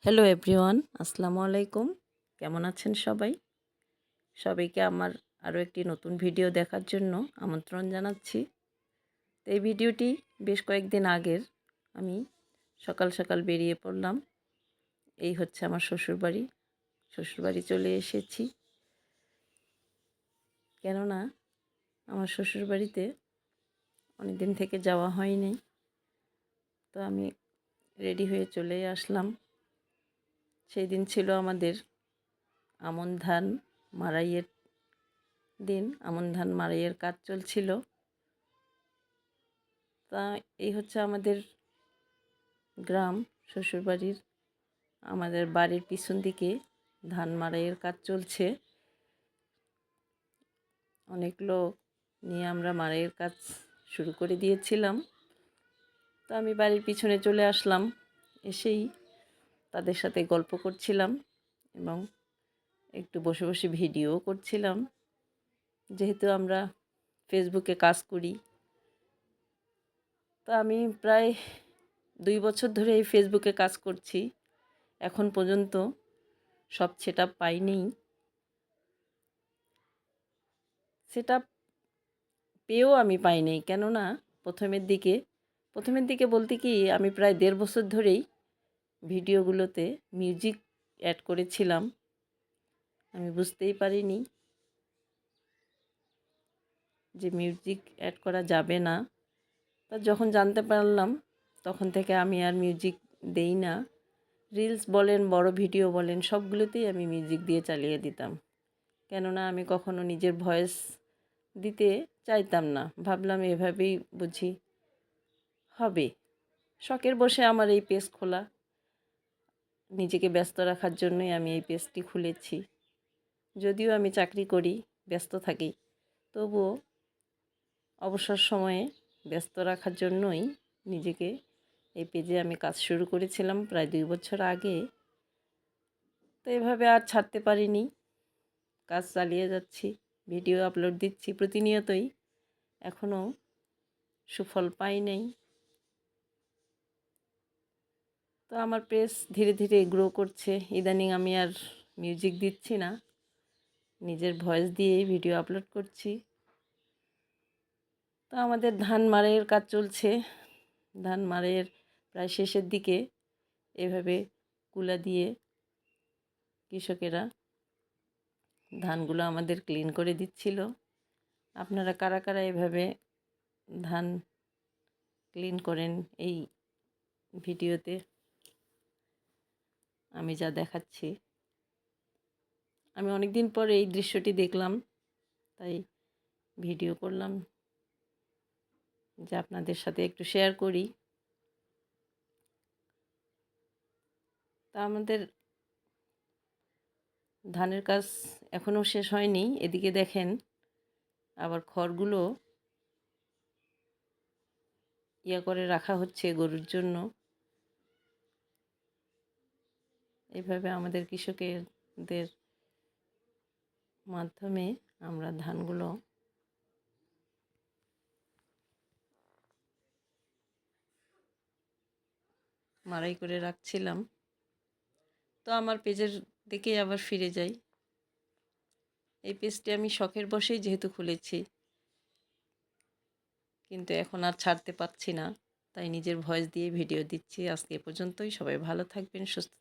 Hello everyone, আসসালামু আলাইকুম। কেমন আছেন সবাই? সবাইকে আমার আরও একটি নতুন ভিডিও দেখার জন্য আমন্ত্রণ জানাচ্ছি। তো এই ভিডিওটি বেশ কয়েকদিন আগের। আমি সকাল সকাল বেরিয়ে পড়লাম। এই হচ্ছে আমার শ্বশুরবাড়ি। শ্বশুরবাড়ি চলে এসেছি, কেননা আমার শ্বশুরবাড়িতে অনেক দিন থেকে যাওয়া হয়নি। তো আমি রেডি হয়ে চলে আসলাম। সেই দিন ছিল আমাদের আমন ধান মাড়াইয়ের দিন। আমন ধান মাড়াইয়ের কাজ চলছিল। তা এই হচ্ছে আমাদের গ্রাম, শ্বশুরবাড়ির। আমাদের বাড়ির পিছন দিকে ধান মাড়াইয়ের কাজ চলছে। অনেক লোক নিয়ে আমরা মাড়াইয়ের কাজ শুরু করে দিয়েছিলাম। তো আমি বাড়ির পিছনে চলে আসলাম। এসেই তাদের সাথে গল্প করছিলাম এবং একটু বসে বসে ভিডিও করছিলাম। যেহেতু আমরা ফেসবুকে কাজ করি, তো আমি প্রায় 2 বছর ধরে এই ফেসবুকে কাজ করছি। এখন পর্যন্ত সব সেটআপ পাইনি। সেটআপ পেয়েও আমি পাইনি, কেননা প্রথমের দিকে বলতে কি, আমি প্রায় 1.5 বছর ধরেই ভিডিওগুলোতে মিউজিক অ্যাড করেছিলাম। আমি বুঝতেই পারিনি যে মিউজিক অ্যাড করা যাবে না। তা যখন জানতে পারলাম, তখন থেকে আমি আর মিউজিক দেই না। রিলস বলেন, বড় ভিডিও বলেন, সবগুলোতেই আমি মিউজিক দিয়ে চালিয়ে দিতাম। কেননা আমি কখনো নিজের ভয়েস দিতে চাইতাম না। ভাবলাম এভাবেই বুঝি হবে। শখের বসে আমার এই পেজ খোলা। নিজেকে ব্যস্ত রাখার জন্যই আমি এই পেজটি খুলেছি। যদিও আমি চাকরি করি, ব্যস্ত থাকি, তবুও অবসর সময়ে ব্যস্ত রাখার জন্যই নিজেকে এই পেজে আমি কাজ শুরু করেছিলাম প্রায় 2 বছর আগে। তো এভাবে আর ছাড়তে পারিনি, কাজ চালিয়ে যাচ্ছি, ভিডিও আপলোড দিচ্ছি প্রতিনিয়তই। এখনও সুফল পাই নাই। তো আমার পেজ ধীরে ধীরে গ্রো করছে। ইদানিং আমি আর মিউজিক দিচ্ছি না, নিজের ভয়েস দিয়েই ভিডিও আপলোড করছি। তো আমাদের ধান মাড়াইয়ের কাজ চলছে। ধান মাড়াইয়ের প্রায় শেষের দিকে এভাবে কুলা দিয়ে কৃষকেরা ধানগুলো আমাদের ক্লিন করে দিচ্ছিল। আপনারা কারা কারা এভাবে ধান ক্লিন করেন এই ভিডিওতে আমি যা দেখাচ্ছি? আমি অনেক দিন পর এই দৃশ্যটি দেখলাম, তাই ভিডিও করলাম যে আপনাদের সাথে একটু শেয়ার করি। তা আমাদের ধানের কাজ এখনও শেষ হয়নি। এদিকে দেখেন, আবার খড়গুলো করে রাখা হচ্ছে গরুর জন্য। এইভাবে আমাদের কৃষকদের মাধ্যমে আমরা ধানগুলো মাড়াই করে রাখছিলাম। তো আমার পেজের দিকে আবার ফিরে যাই। এই পেজটি আমি শখের বশেই যেহেতু খুলেছি, কিন্তু এখন আর ছাড়তে পারছি না, তাই নিজের ভয়েস দিয়ে ভিডিও দিচ্ছি। আজকে এ পর্যন্তই। সবাই ভালো থাকবেন, সুস্থ